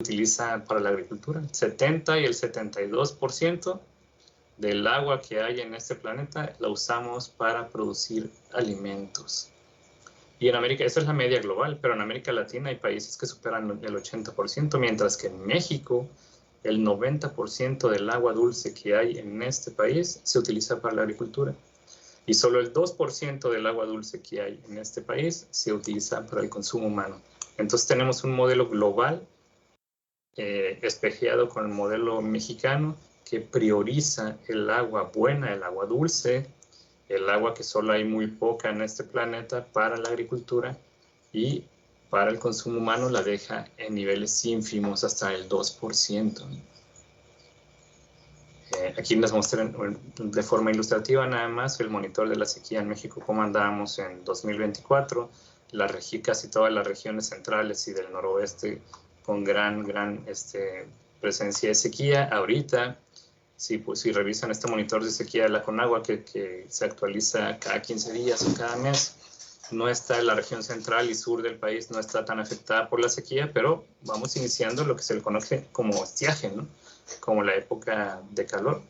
utiliza para la agricultura. El 70 y el 72% del agua que hay en este planeta la usamos para producir alimentos. Y en América, esa es la media global, pero en América Latina hay países que superan el 80%, mientras que en México el 90% del agua dulce que hay en este país se utiliza para la agricultura. Y solo el 2% del agua dulce que hay en este país se utiliza para el consumo humano. Entonces tenemos un modelo global espejeado con el modelo mexicano que prioriza el agua buena, el agua dulce, el agua que solo hay muy poca en este planeta para la agricultura, y para el consumo humano la deja en niveles ínfimos hasta el 2%. Aquí les mostré de forma ilustrativa nada más el monitor de la sequía en México, cómo andábamos en 2024, casi todas las regiones centrales y del noroeste con gran presencia de sequía. Ahorita, si revisan este monitor de sequía de la Conagua, que se actualiza cada 15 días o cada mes, no está en la región central y sur del país, no está tan afectada por la sequía, pero vamos iniciando lo que se le conoce como estiaje, ¿no? Como la época de calor.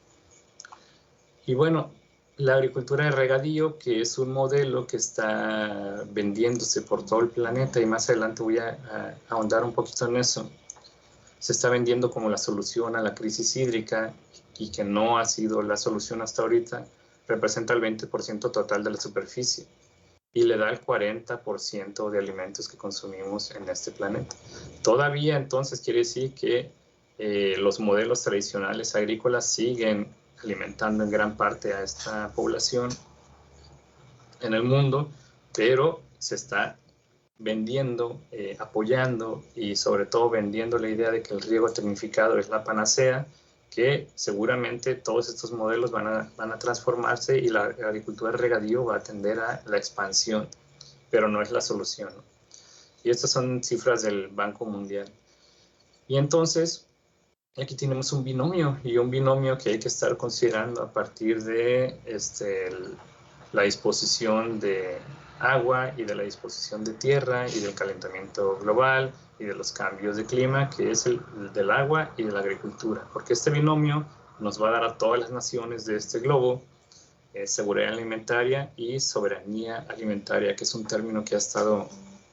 Y bueno, la agricultura de regadío, que es un modelo que está vendiéndose por todo el planeta, y más adelante voy a ahondar un poquito en eso, se está vendiendo como la solución a la crisis hídrica, y que no ha sido la solución hasta ahorita. Representa el 20% total de la superficie y le da el 40% de alimentos que consumimos en este planeta. Todavía entonces quiere decir que los modelos tradicionales agrícolas siguen alimentando en gran parte a esta población en el mundo, pero se está vendiendo, apoyando y sobre todo vendiendo la idea de que el riego tecnificado es la panacea, que seguramente todos estos modelos van a transformarse y la agricultura de regadío va a tender a la expansión, pero no es la solución, ¿no? Y estas son cifras del Banco Mundial. Y entonces, aquí tenemos un binomio, y un binomio que hay que estar considerando a partir de la disposición de agua y de la disposición de tierra y del calentamiento global y de los cambios de clima, que es el del agua y de la agricultura, porque este binomio nos va a dar a todas las naciones de este globo seguridad alimentaria y soberanía alimentaria, que es un término que ha estado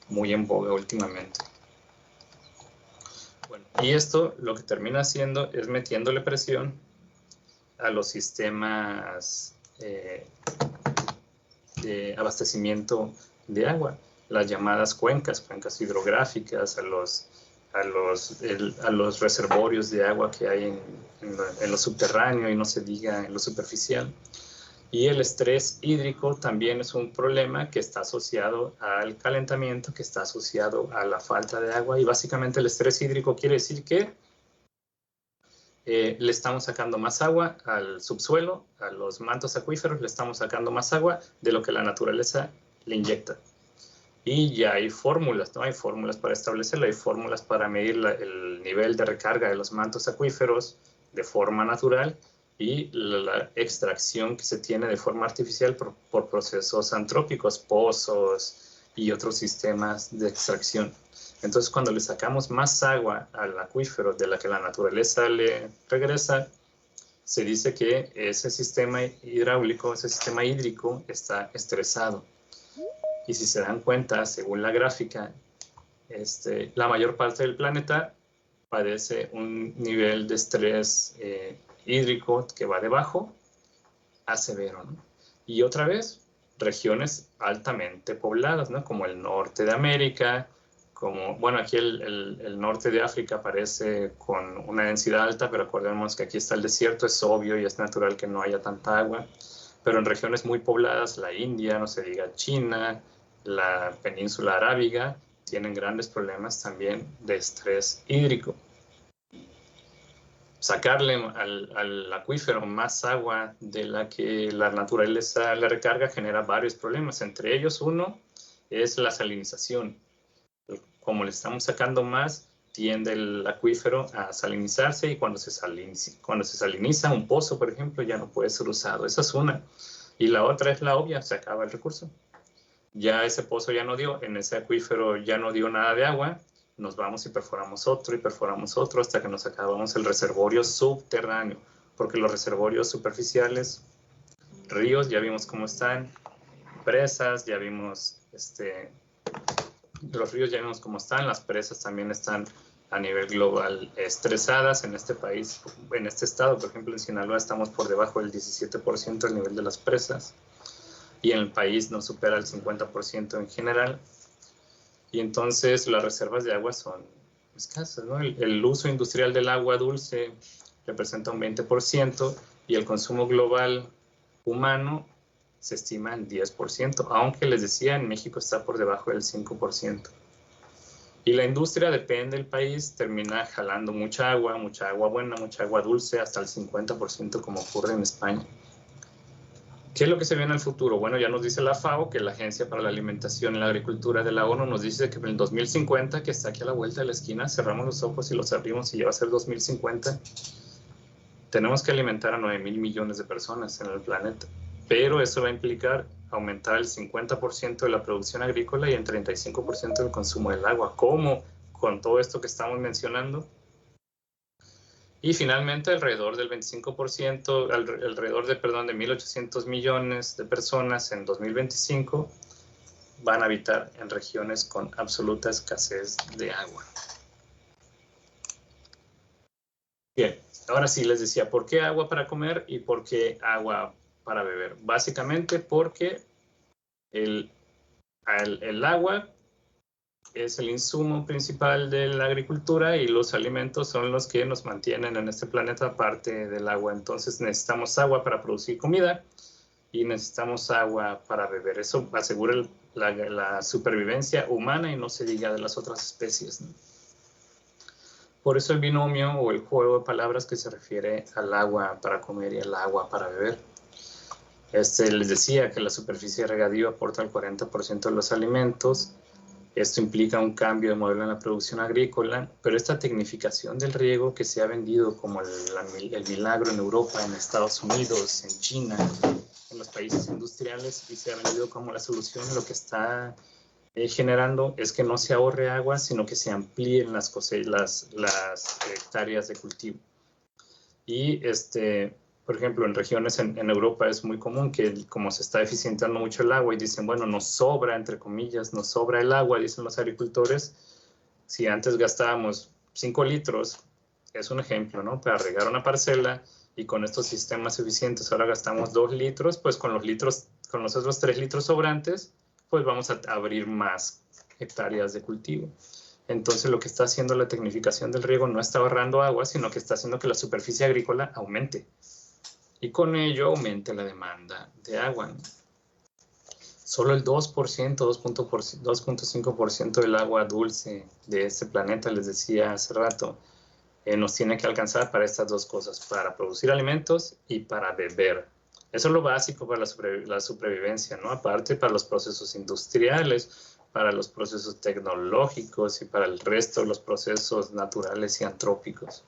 muy en boga últimamente. Bueno, y esto lo que termina haciendo es metiéndole presión a los sistemas de abastecimiento de agua, las llamadas cuencas hidrográficas, a los reservorios de agua que hay en lo subterráneo, y no se diga en lo superficial. Y el estrés hídrico también es un problema que está asociado al calentamiento, que está asociado a la falta de agua, y básicamente el estrés hídrico quiere decir que le estamos sacando más agua al subsuelo, a los mantos acuíferos, le estamos sacando más agua de lo que la naturaleza le inyecta. Y ya hay fórmulas, ¿no? Hay fórmulas para establecerlo, hay fórmulas para medir el nivel de recarga de los mantos acuíferos de forma natural, y la extracción que se tiene de forma artificial por procesos antrópicos, pozos y otros sistemas de extracción. Entonces, cuando le sacamos más agua al acuífero de la que la naturaleza le regresa, se dice que ese sistema hidráulico, ese sistema hídrico está estresado. Y si se dan cuenta, según la gráfica, la mayor parte del planeta padece un nivel de estrés hídrico que va de bajo a severo, ¿no? Y otra vez, regiones altamente pobladas, ¿no? Como el norte de América, bueno, aquí el norte de África aparece con una densidad alta, pero acordemos que aquí está el desierto, es obvio y es natural que no haya tanta agua. Pero en regiones muy pobladas, la India, no se diga China, la península arábiga, tienen grandes problemas también de estrés hídrico. Sacarle al acuífero más agua de la que la naturaleza le recarga genera varios problemas. Entre ellos, uno es la salinización. Como le estamos sacando más, tiende el acuífero a salinizarse, y cuando se saliniza un pozo, por ejemplo, ya no puede ser usado. Esa es una. Y la otra es la obvia, se acaba el recurso. Ya ese pozo ya no dio, en ese acuífero ya no dio nada de agua, nos vamos y perforamos otro hasta que nos acabamos el reservorio subterráneo, porque los reservorios superficiales, ríos, ya vimos cómo están, presas, ya vimos, los ríos ya vimos cómo están, las presas también están a nivel global estresadas. En este país, en este estado, por ejemplo, en Sinaloa, estamos por debajo del 17% del nivel de las presas, y en el país no supera el 50% en general. Y entonces las reservas de agua son escasas, ¿no? El uso industrial del agua dulce representa un 20%, y el consumo global humano se estima en 10%, aunque les decía, en México está por debajo del 5%. Y la industria, depende del país, termina jalando mucha agua buena, mucha agua dulce, hasta el 50%, como ocurre en España. ¿Qué es lo que se ve en el futuro? Bueno, ya nos dice la FAO, que la Agencia para la Alimentación y la Agricultura de la ONU nos dice que en el 2050, que está aquí a la vuelta de la esquina, cerramos los ojos y los abrimos y ya va a ser 2050, tenemos que alimentar a 9,000 millones de personas en el planeta. Pero eso va a implicar aumentar el 50% de la producción agrícola y el 35% del consumo del agua. ¿Cómo? Con todo esto que estamos mencionando. Y finalmente, alrededor del 25%, alrededor de 1.800 millones de personas en 2025 van a habitar en regiones con absoluta escasez de agua. Bien, ahora sí les decía, ¿por qué agua para comer y por qué agua para beber? Básicamente porque el agua es el insumo principal de la agricultura, y los alimentos son los que nos mantienen en este planeta, aparte del agua. Entonces necesitamos agua para producir comida y necesitamos agua para beber. Eso asegura la supervivencia humana, y no se diga de las otras especies, ¿no? Por eso el binomio o el juego de palabras que se refiere al agua para comer y al agua para beber. Les decía que la superficie de regadío aporta el 40% de los alimentos. Esto implica un cambio de modelo en la producción agrícola, pero esta tecnificación del riego, que se ha vendido como el milagro en Europa, en Estados Unidos, en China, en los países industriales, y se ha vendido como la solución, lo que está generando es que no se ahorre agua, sino que se amplíen las hectáreas de cultivo. Y por ejemplo, en regiones en Europa es muy común que, como se está eficientando mucho el agua y dicen, bueno, nos sobra, entre comillas, nos sobra el agua, dicen los agricultores. Si antes gastábamos 5 litros, es un ejemplo, ¿no?, para regar una parcela, y con estos sistemas eficientes ahora gastamos 2 litros, pues con los otros 3 litros sobrantes, pues vamos a abrir más hectáreas de cultivo. Entonces, lo que está haciendo la tecnificación del riego no está ahorrando agua, sino que está haciendo que la superficie agrícola aumente, y con ello aumente la demanda de agua. Solo el 2%, 2.5% del agua dulce de este planeta, les decía hace rato, nos tiene que alcanzar para estas dos cosas, para producir alimentos y para beber. Eso es lo básico para la supervivencia, ¿no? Aparte, para los procesos industriales, para los procesos tecnológicos y para el resto de los procesos naturales y antrópicos.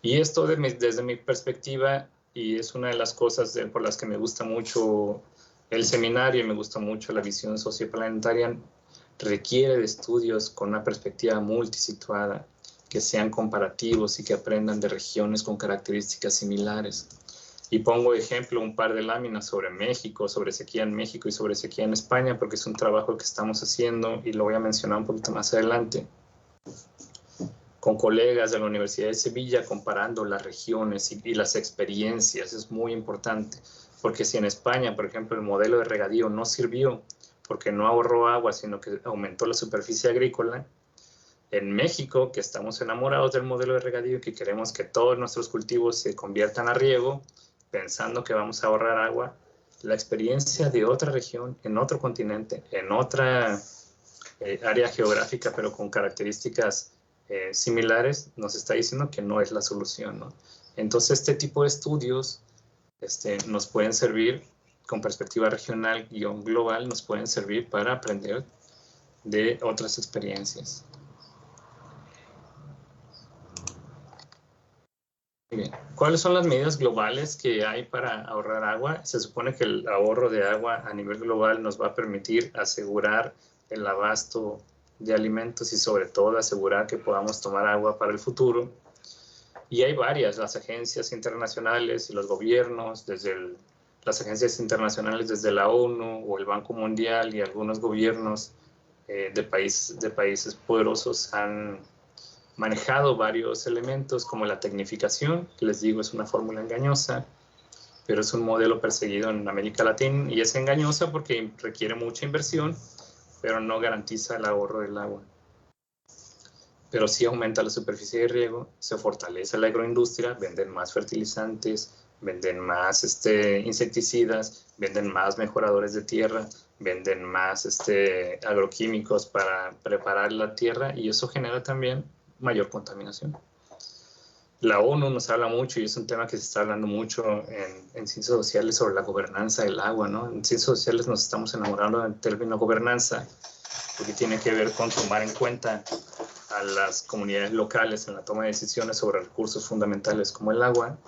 Y esto, desde mi perspectiva, y es una de las cosas por las que me gusta mucho el seminario y me gusta mucho la visión socioplanetaria, requiere de estudios con una perspectiva multisituada, que sean comparativos y que aprendan de regiones con características similares. Y pongo ejemplo un par de láminas sobre México, sobre sequía en México y sobre sequía en España, porque es un trabajo que estamos haciendo y lo voy a mencionar un poquito más adelante, con colegas de la Universidad de Sevilla, comparando las regiones y las experiencias. Es muy importante, porque si en España, por ejemplo, el modelo de regadío no sirvió porque no ahorró agua, sino que aumentó la superficie agrícola, en México, que estamos enamorados del modelo de regadío y que queremos que todos nuestros cultivos se conviertan a riego, pensando que vamos a ahorrar agua, la experiencia de otra región, en otro continente, en otra área geográfica, pero con características similares, nos está diciendo que no es la solución, ¿no? Entonces, este tipo de estudios nos pueden servir, con perspectiva regional y global, nos pueden servir para aprender de otras experiencias. Muy bien. ¿Cuáles son las medidas globales que hay para ahorrar agua? Se supone que el ahorro de agua a nivel global nos va a permitir asegurar el abasto de alimentos y sobre todo asegurar que podamos tomar agua para el futuro. Y hay varias, las agencias internacionales y los gobiernos, las agencias internacionales desde la ONU o el Banco Mundial y algunos gobiernos de países poderosos han manejado varios elementos como la tecnificación, que les digo es una fórmula engañosa, pero es un modelo perseguido en América Latina y es engañosa porque requiere mucha inversión, pero no garantiza el ahorro del agua. Pero sí aumenta la superficie de riego, se fortalece la agroindustria, venden más fertilizantes, venden más insecticidas, venden más mejoradores de tierra, venden más agroquímicos para preparar la tierra y eso genera también mayor contaminación. La ONU nos habla mucho y es un tema que se está hablando mucho en ciencias sociales sobre la gobernanza del agua, ¿no? En ciencias sociales nos estamos enamorando del término gobernanza porque tiene que ver con tomar en cuenta a las comunidades locales en la toma de decisiones sobre recursos fundamentales como el agua.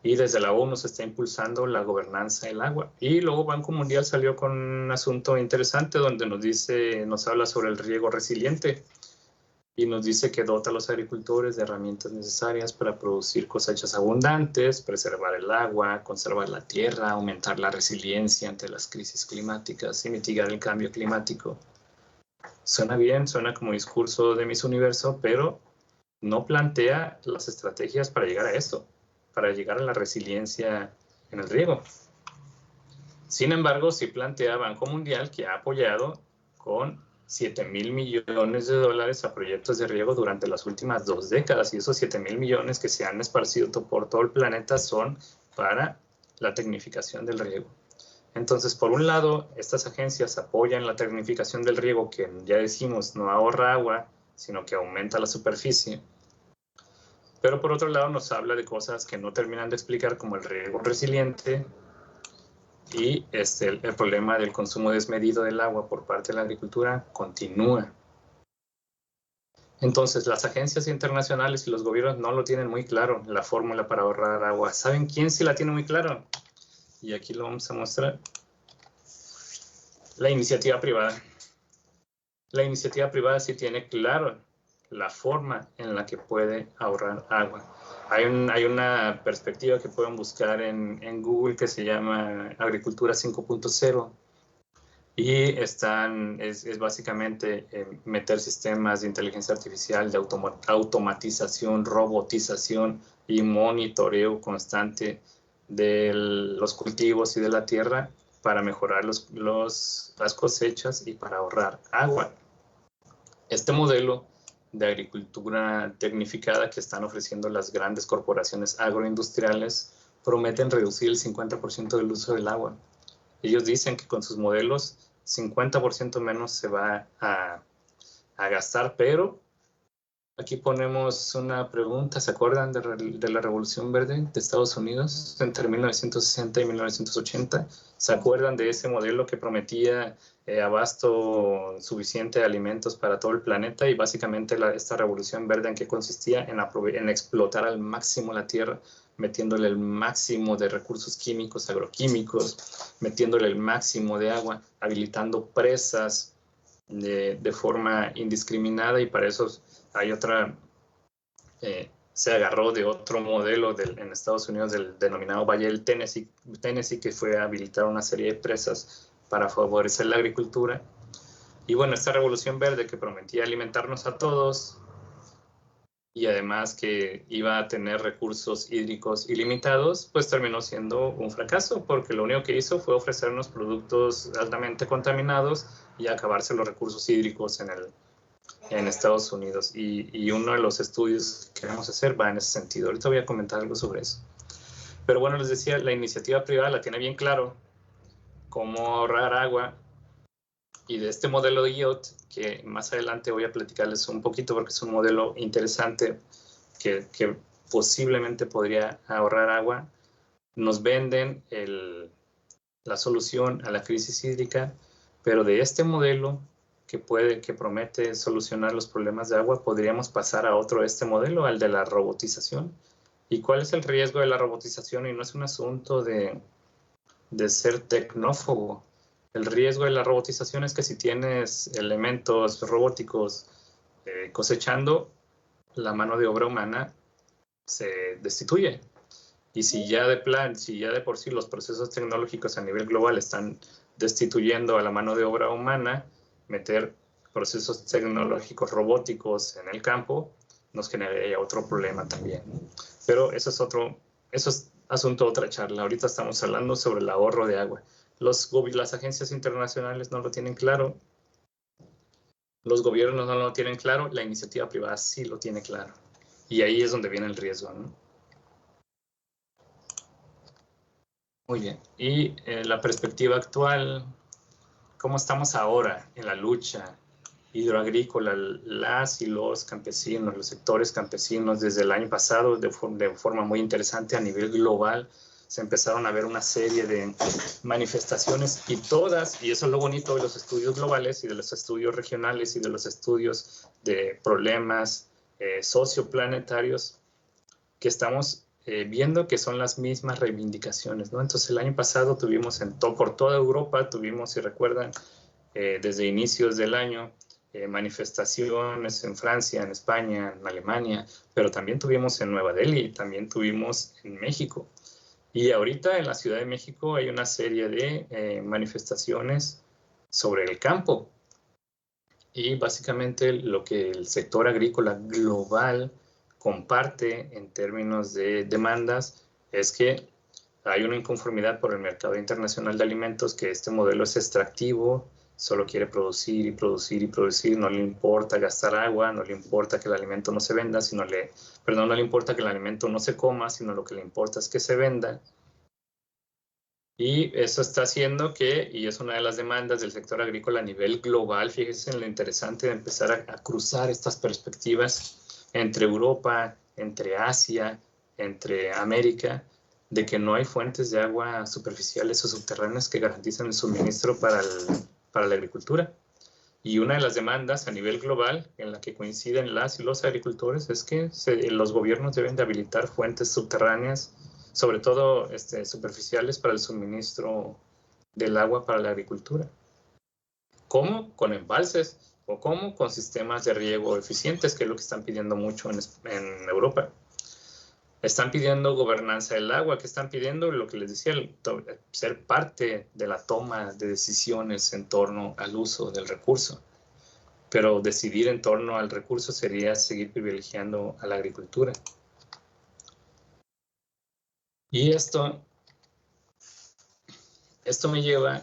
Y desde la ONU se está impulsando la gobernanza del agua. Y luego Banco Mundial salió con un asunto interesante donde nos habla sobre el riego resiliente y nos dice que dota a los agricultores de herramientas necesarias para producir cosechas abundantes, preservar el agua, conservar la tierra, aumentar la resiliencia ante las crisis climáticas y mitigar el cambio climático. Suena bien, suena como discurso de Miss Universo, pero no plantea las estrategias para llegar a esto, para llegar a la resiliencia en el riego. Sin embargo, sí plantea Banco Mundial que ha apoyado con $7,000 millones a proyectos de riego durante las últimas 2 décadas y esos 7,000 millones que se han esparcido por todo el planeta son para la tecnificación del riego. Entonces, por un lado, estas agencias apoyan la tecnificación del riego, que ya decimos no ahorra agua, sino que aumenta la superficie. Pero por otro lado nos habla de cosas que no terminan de explicar, como el riego resiliente y el problema del consumo desmedido del agua por parte de la agricultura continúa. Entonces, las agencias internacionales y los gobiernos no lo tienen muy claro, la fórmula para ahorrar agua. ¿Saben quién sí la tiene muy claro? Y aquí lo vamos a mostrar. La iniciativa privada. La iniciativa privada sí tiene claro la forma en la que puede ahorrar agua. Hay una perspectiva que pueden buscar en Google que se llama Agricultura 5.0 y es básicamente meter sistemas de inteligencia artificial, de automatización, robotización y monitoreo constante de los cultivos y de la tierra para mejorar las cosechas y para ahorrar agua. Este modelo de agricultura tecnificada que están ofreciendo las grandes corporaciones agroindustriales prometen reducir el 50% del uso del agua. Ellos dicen que con sus modelos 50% menos se va a gastar, pero aquí ponemos una pregunta. ¿Se acuerdan de la Revolución Verde de Estados Unidos entre 1960 y 1980? ¿Se acuerdan de ese modelo que prometía abasto suficiente de alimentos para todo el planeta? Y básicamente esta Revolución Verde, ¿en qué consistía? En explotar al máximo la tierra, metiéndole el máximo de recursos químicos, agroquímicos, metiéndole el máximo de agua, habilitando presas de forma indiscriminada, y para eso hay se agarró de otro modelo en Estados Unidos del denominado Valle del Tennessee, que fue a habilitar una serie de presas para favorecer la agricultura. Y bueno, esta revolución verde que prometía alimentarnos a todos y además que iba a tener recursos hídricos ilimitados, pues terminó siendo un fracaso, porque lo único que hizo fue ofrecernos productos altamente contaminados y acabarse los recursos hídricos en Estados Unidos. Y uno de los estudios que queremos hacer va en ese sentido. Ahorita voy a comentar algo sobre eso. Pero bueno, les decía, la iniciativa privada la tiene bien claro cómo ahorrar agua. Y de este modelo de IoT, que más adelante voy a platicarles un poquito porque es un modelo interesante que posiblemente podría ahorrar agua, nos venden la solución a la crisis hídrica, pero de este modelo que promete solucionar los problemas de agua, podríamos pasar a otro modelo, al de la robotización. ¿Y cuál es el riesgo de la robotización? Y no es un asunto de ser tecnófobo. El riesgo de la robotización es que si tienes elementos robóticos cosechando, la mano de obra humana se destituye. Y si ya de por sí los procesos tecnológicos a nivel global están destituyendo a la mano de obra humana, meter procesos tecnológicos robóticos en el campo nos generaría otro problema también. Pero eso es asunto de otra charla. Ahorita estamos hablando sobre el ahorro de agua. Las agencias internacionales no lo tienen claro. Los gobiernos no lo tienen claro. La iniciativa privada sí lo tiene claro. Y ahí es donde viene el riesgo, ¿no? Muy bien. Y la perspectiva actual, ¿cómo estamos ahora en la lucha hidroagrícola? Las y los campesinos, los sectores campesinos, desde el año pasado, de forma muy interesante a nivel global, se empezaron a ver una serie de manifestaciones y todas, y eso es lo bonito de los estudios globales y de los estudios regionales y de los estudios de problemas socioplanetarios, que estamos viendo que son las mismas reivindicaciones, ¿no? Entonces el año pasado tuvimos por toda Europa, tuvimos, si recuerdan, desde inicios del año, manifestaciones en Francia, en España, en Alemania, pero también tuvimos en Nueva Delhi, también tuvimos en México. Y ahorita en la Ciudad de México hay una serie de manifestaciones sobre el campo. Y básicamente lo que el sector agrícola global comparte en términos de demandas es que hay una inconformidad por el mercado internacional de alimentos, que este modelo es extractivo, solo quiere producir y producir y producir, no le importa gastar agua, no le importa que el alimento no se venda, no le importa que el alimento no se coma, sino lo que le importa es que se venda. Y eso está haciendo y es una de las demandas del sector agrícola a nivel global, fíjense en lo interesante de empezar a cruzar estas perspectivas entre Europa, entre Asia, entre América, de que no hay fuentes de agua superficiales o subterráneas que garanticen el suministro para la agricultura. Y una de las demandas a nivel global en la que coinciden las y los agricultores es que los gobiernos deben de habilitar fuentes subterráneas, sobre todo superficiales, para el suministro del agua para la agricultura. ¿Cómo? Con embalses, o cómo con sistemas de riego eficientes, que es lo que están pidiendo mucho en Europa. Están pidiendo gobernanza del agua, que están pidiendo lo que les decía, ser parte de la toma de decisiones en torno al uso del recurso. Pero decidir en torno al recurso sería seguir privilegiando a la agricultura. Y esto me lleva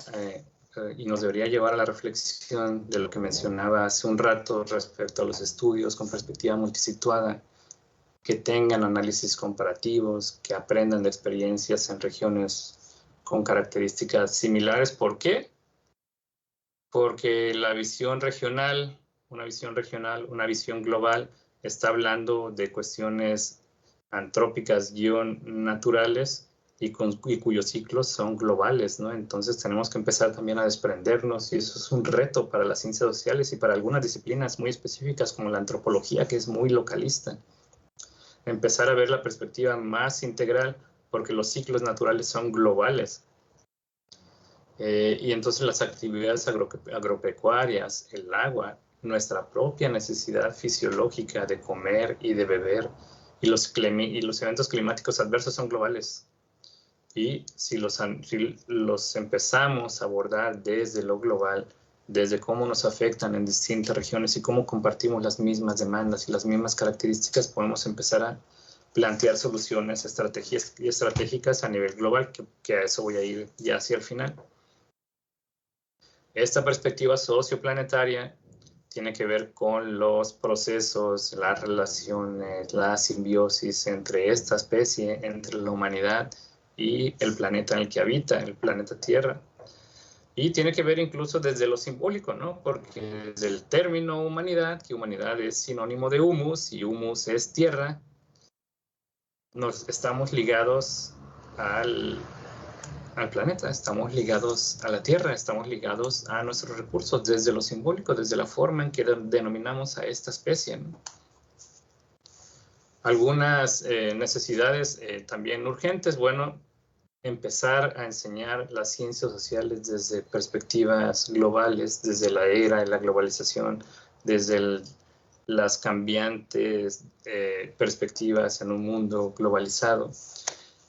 y nos debería llevar a la reflexión de lo que mencionaba hace un rato respecto a los estudios con perspectiva multisituada, que tengan análisis comparativos, que aprendan de experiencias en regiones con características similares. ¿Por qué? Porque la visión regional, una visión global, está hablando de cuestiones antrópicas naturales y cuyos ciclos son globales, ¿no? Entonces tenemos que empezar también a desprendernos, y eso es un reto para las ciencias sociales y para algunas disciplinas muy específicas como la antropología, que es muy localista. Empezar a ver la perspectiva más integral, porque los ciclos naturales son globales. Y entonces las actividades agropecuarias, el agua, nuestra propia necesidad fisiológica de comer y de beber, y los eventos climáticos adversos son globales. Y si los empezamos a abordar desde lo global, desde cómo nos afectan en distintas regiones y cómo compartimos las mismas demandas y las mismas características, podemos empezar a plantear soluciones estratégicas a nivel global, que a eso voy a ir ya hacia el final. Esta perspectiva socioplanetaria tiene que ver con los procesos, las relaciones, la simbiosis entre esta especie, entre la humanidad y el planeta en el que habita, el planeta Tierra. Y tiene que ver incluso desde lo simbólico, ¿no? Porque desde el término humanidad, que humanidad es sinónimo de humus, y humus es tierra, nos estamos ligados al planeta, estamos ligados a la Tierra, estamos ligados a nuestros recursos desde lo simbólico, desde la forma en que denominamos a esta especie, ¿no? Algunas necesidades también urgentes. Bueno, empezar a enseñar las ciencias sociales desde perspectivas globales, desde la era de la globalización, desde las cambiantes perspectivas en un mundo globalizado.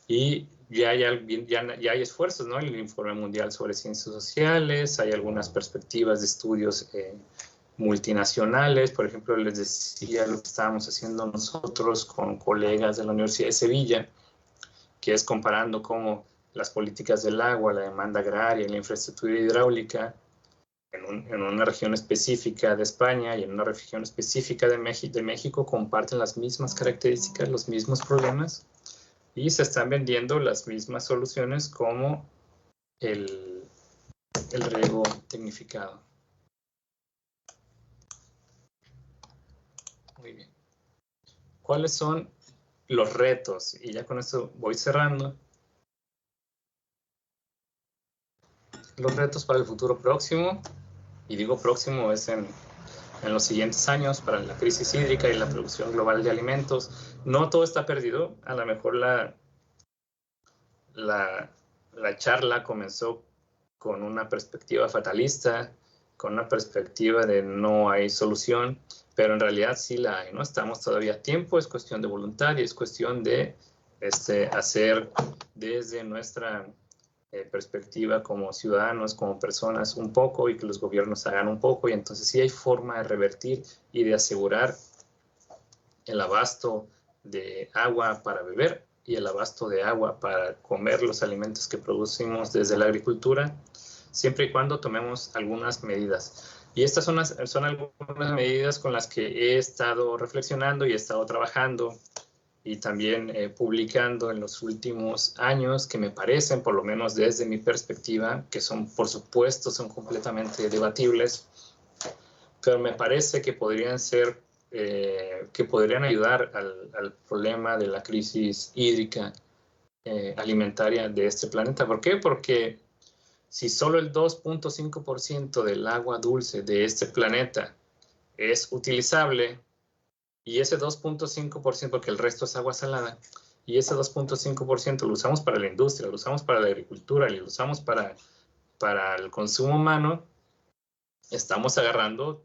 Y ya hay esfuerzos, ¿no? El Informe Mundial sobre Ciencias Sociales, hay algunas perspectivas de estudios multinacionales. Por ejemplo, les decía lo que estábamos haciendo nosotros con colegas de la Universidad de Sevilla, que es comparando cómo las políticas del agua, la demanda agraria y la infraestructura hidráulica en una región específica de España y en una región específica de México comparten las mismas características, los mismos problemas, y se están vendiendo las mismas soluciones como el riego tecnificado. Muy bien. ¿Cuáles son los retos? Y ya con esto voy cerrando. Los retos para el futuro próximo, y digo próximo es en los siguientes años, para la crisis hídrica y la producción global de alimentos. No todo está perdido. A lo mejor la charla comenzó con una perspectiva fatalista, con una perspectiva de no hay solución, pero en realidad sí la hay, ¿no? Estamos todavía a tiempo, es cuestión de voluntad y es cuestión de hacer desde nuestra perspectiva como ciudadanos, como personas un poco, y que los gobiernos hagan un poco, y entonces sí hay forma de revertir y de asegurar el abasto de agua para beber y el abasto de agua para comer los alimentos que producimos desde la agricultura, siempre y cuando tomemos algunas medidas. Y estas son algunas medidas con las que he estado reflexionando y he estado trabajando y también publicando en los últimos años, que me parecen, por lo menos desde mi perspectiva, que son, por supuesto, son completamente debatibles, pero me parece que podrían ser, que podrían ayudar al problema de la crisis hídrica alimentaria de este planeta. ¿Por qué? Porque si solo el 2.5% del agua dulce de este planeta es utilizable, y ese 2.5%, porque el resto es agua salada, y ese 2.5% lo usamos para la industria, lo usamos para la agricultura, y lo usamos para el consumo humano, estamos agarrando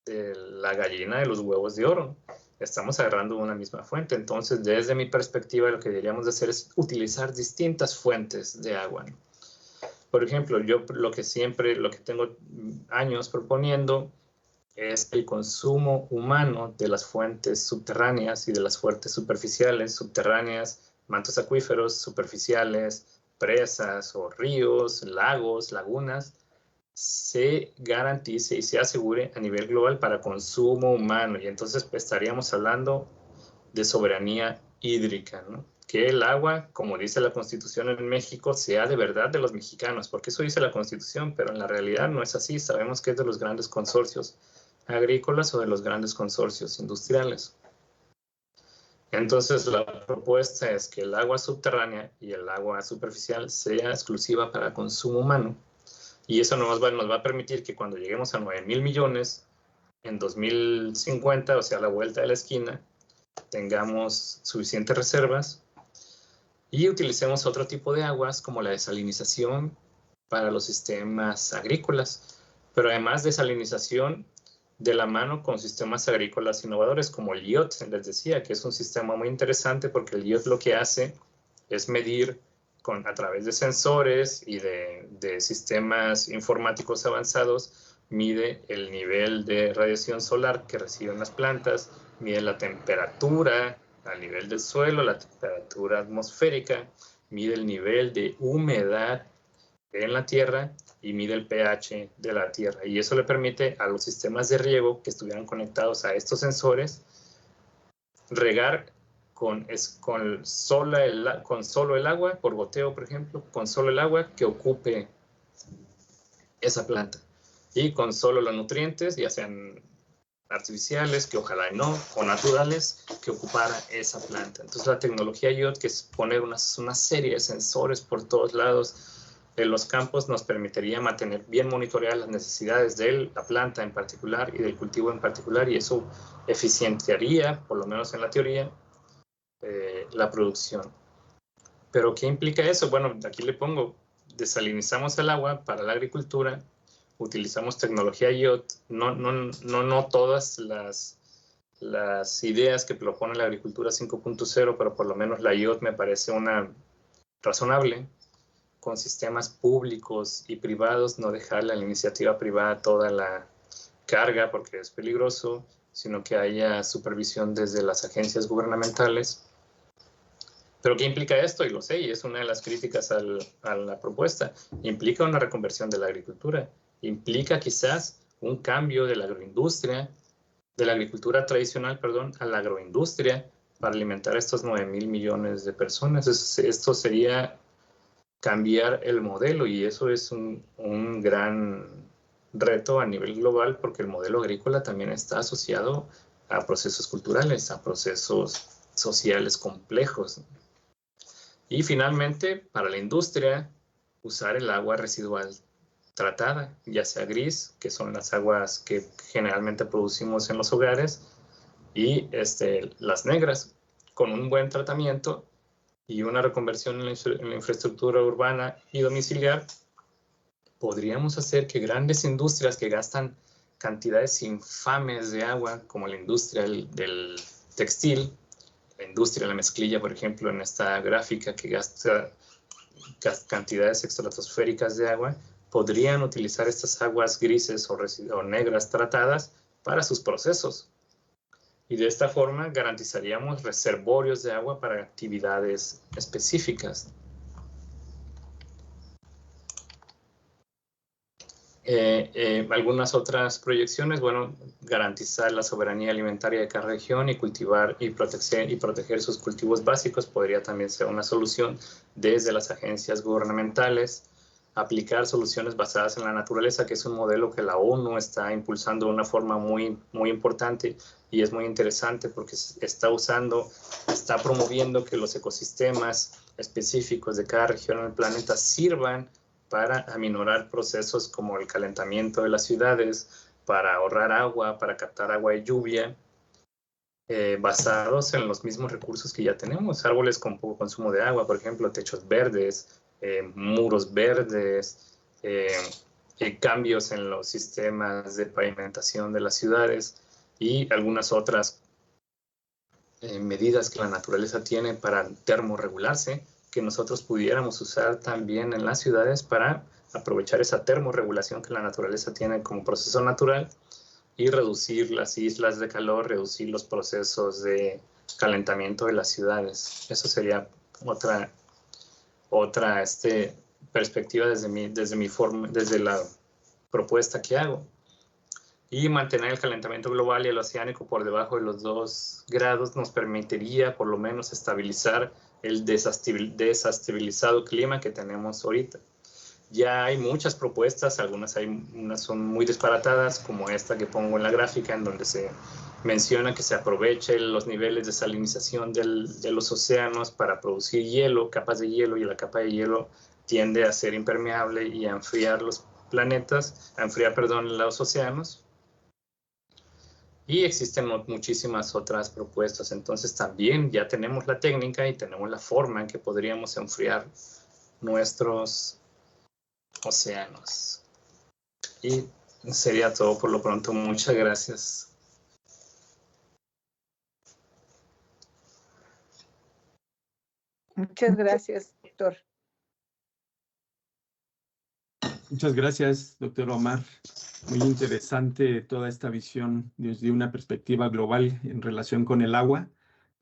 la gallina de los huevos de oro. Estamos agarrando una misma fuente. Entonces, desde mi perspectiva, lo que deberíamos de hacer es utilizar distintas fuentes de agua, ¿no? Por ejemplo, yo lo que tengo años proponiendo es el consumo humano de las fuentes subterráneas y de las fuentes superficiales, subterráneas, mantos acuíferos, superficiales, presas o ríos, lagos, lagunas, se garantice y se asegure a nivel global para consumo humano. Y entonces estaríamos hablando de soberanía hídrica, ¿no? Que el agua, como dice la Constitución en México, sea de verdad de los mexicanos, porque eso dice la Constitución, pero en la realidad no es así. Sabemos que es de los grandes consorcios agrícolas o de los grandes consorcios industriales. Entonces, la propuesta es que el agua subterránea y el agua superficial sea exclusiva para consumo humano, y eso nos va a permitir que cuando lleguemos a 9,000 millones en 2050, o sea, a la vuelta de la esquina, tengamos suficientes reservas y utilicemos otro tipo de aguas como la desalinización para los sistemas agrícolas, pero además desalinización de la mano con sistemas agrícolas innovadores como el IoT. Les decía que es un sistema muy interesante porque el IoT lo que hace es medir a través de sensores y de sistemas informáticos avanzados, mide el nivel de radiación solar que reciben las plantas, mide la temperatura al nivel del suelo, la temperatura atmosférica, mide el nivel de humedad en la tierra y mide el pH de la tierra. Y eso le permite a los sistemas de riego que estuvieran conectados a estos sensores regar con solo el agua, por goteo, por ejemplo, con solo el agua que ocupe esa planta. Y con solo los nutrientes, ya sean artificiales, que ojalá no, o naturales, que ocupara esa planta. Entonces la tecnología IoT, que es poner una serie de sensores por todos lados en los campos, nos permitiría mantener bien monitoreadas las necesidades de la planta en particular y del cultivo en particular, y eso eficientaría, por lo menos en la teoría, la producción. ¿Pero qué implica eso? Bueno, aquí le pongo, desalinizamos el agua para la agricultura, utilizamos tecnología IoT, no todas las ideas que propone la agricultura 5.0, pero por lo menos la IoT me parece una razonable, con sistemas públicos y privados, no dejarle a la iniciativa privada toda la carga porque es peligroso, sino que haya supervisión desde las agencias gubernamentales. ¿Pero qué implica esto? Y lo sé, y es una de las críticas a la propuesta. Implica una reconversión de la agricultura. Implica quizás un cambio de la agroindustria, de la agricultura tradicional, perdón, a la agroindustria para alimentar a estos 9.000 millones de personas. Esto sería cambiar el modelo y eso es un gran reto a nivel global porque el modelo agrícola también está asociado a procesos culturales, a procesos sociales complejos. Y finalmente, para la industria, usar el agua residual tratada, ya sea gris, que son las aguas que generalmente producimos en los hogares, y las negras, con un buen tratamiento y una reconversión en la infraestructura urbana y domiciliar, podríamos hacer que grandes industrias que gastan cantidades infames de agua, como la industria del textil, la industria de la mezclilla, por ejemplo, en esta gráfica que gasta cantidades estratosféricas de agua, podrían utilizar estas aguas grises o negras tratadas para sus procesos. Y de esta forma garantizaríamos reservorios de agua para actividades específicas. Algunas otras proyecciones, bueno, garantizar la soberanía alimentaria de cada región y cultivar y proteger sus cultivos básicos podría también ser una solución desde las agencias gubernamentales. Aplicar soluciones basadas en la naturaleza, que es un modelo que la ONU está impulsando de una forma muy importante y es muy interesante porque está promoviendo que los ecosistemas específicos de cada región del planeta sirvan para aminorar procesos como el calentamiento de las ciudades, para ahorrar agua, para captar agua de lluvia, basados en los mismos recursos que ya tenemos. Árboles con poco consumo de agua, por ejemplo, techos verdes, muros verdes, cambios en los sistemas de pavimentación de las ciudades y algunas otras medidas que la naturaleza tiene para termorregularse, que nosotros pudiéramos usar también en las ciudades para aprovechar esa termorregulación que la naturaleza tiene como proceso natural y reducir las islas de calor, reducir los procesos de calentamiento de las ciudades. Eso sería otra perspectiva desde la propuesta que hago. Y mantener el calentamiento global y el oceánico por debajo de los 2 grados nos permitiría por lo menos estabilizar el desestabilizado clima que tenemos ahorita. Ya hay muchas propuestas, unas son muy disparatadas, como esta que pongo en la gráfica, en donde se menciona que se aproveche los niveles de salinización de los océanos para producir hielo, capas de hielo, y la capa de hielo tiende a ser impermeable y a enfriar los los océanos. Y existen muchísimas otras propuestas, entonces también ya tenemos la técnica y tenemos la forma en que podríamos enfriar nuestros océanos. Y sería todo por lo pronto. Muchas gracias. Muchas gracias, doctor. Muchas gracias, doctor Omar. Muy interesante toda esta visión desde una perspectiva global en relación con el agua,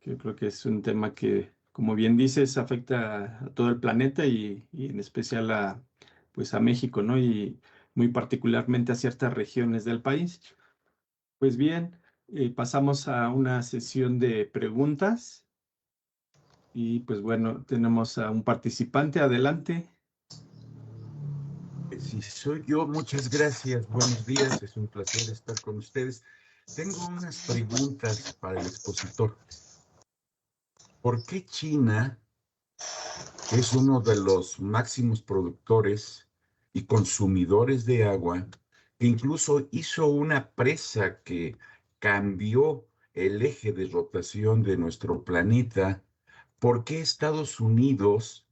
que yo creo que es un tema que, como bien dices, afecta a todo el planeta y en especial a México, ¿no? Y muy particularmente a ciertas regiones del país. Pues bien, pasamos a una sesión de preguntas. Y pues bueno, tenemos a un participante. Adelante. Sí, soy yo. Muchas gracias. Buenos días. Es un placer estar con ustedes. Tengo unas preguntas para el expositor. ¿Por qué China, que es uno de los máximos productores y consumidores de agua, que incluso hizo una presa que cambió el eje de rotación de nuestro planeta, ¿por qué Estados Unidos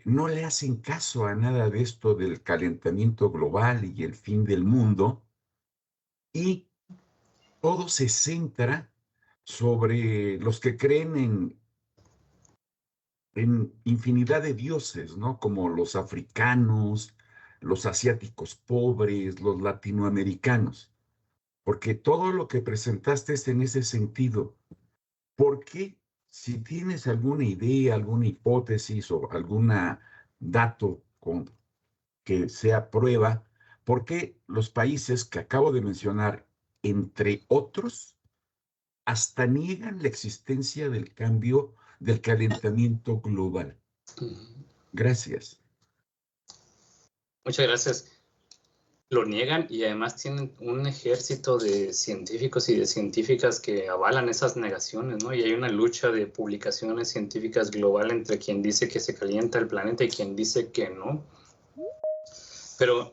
no le hacen caso a nada de esto del calentamiento global y el fin del mundo? Y todo se centra sobre los que creen en infinidad de dioses, ¿no? Como los africanos, los asiáticos pobres, los latinoamericanos. Porque todo lo que presentaste es en ese sentido. ¿Por qué, si tienes alguna idea, alguna hipótesis o algún dato que sea prueba, por qué los países que acabo de mencionar, entre otros, hasta niegan la existencia del cambio del calentamiento global? Gracias. Muchas gracias. Lo niegan y además tienen un ejército de científicos y de científicas que avalan esas negaciones, ¿no? Y hay una lucha de publicaciones científicas global entre quien dice que se calienta el planeta y quien dice que no. Pero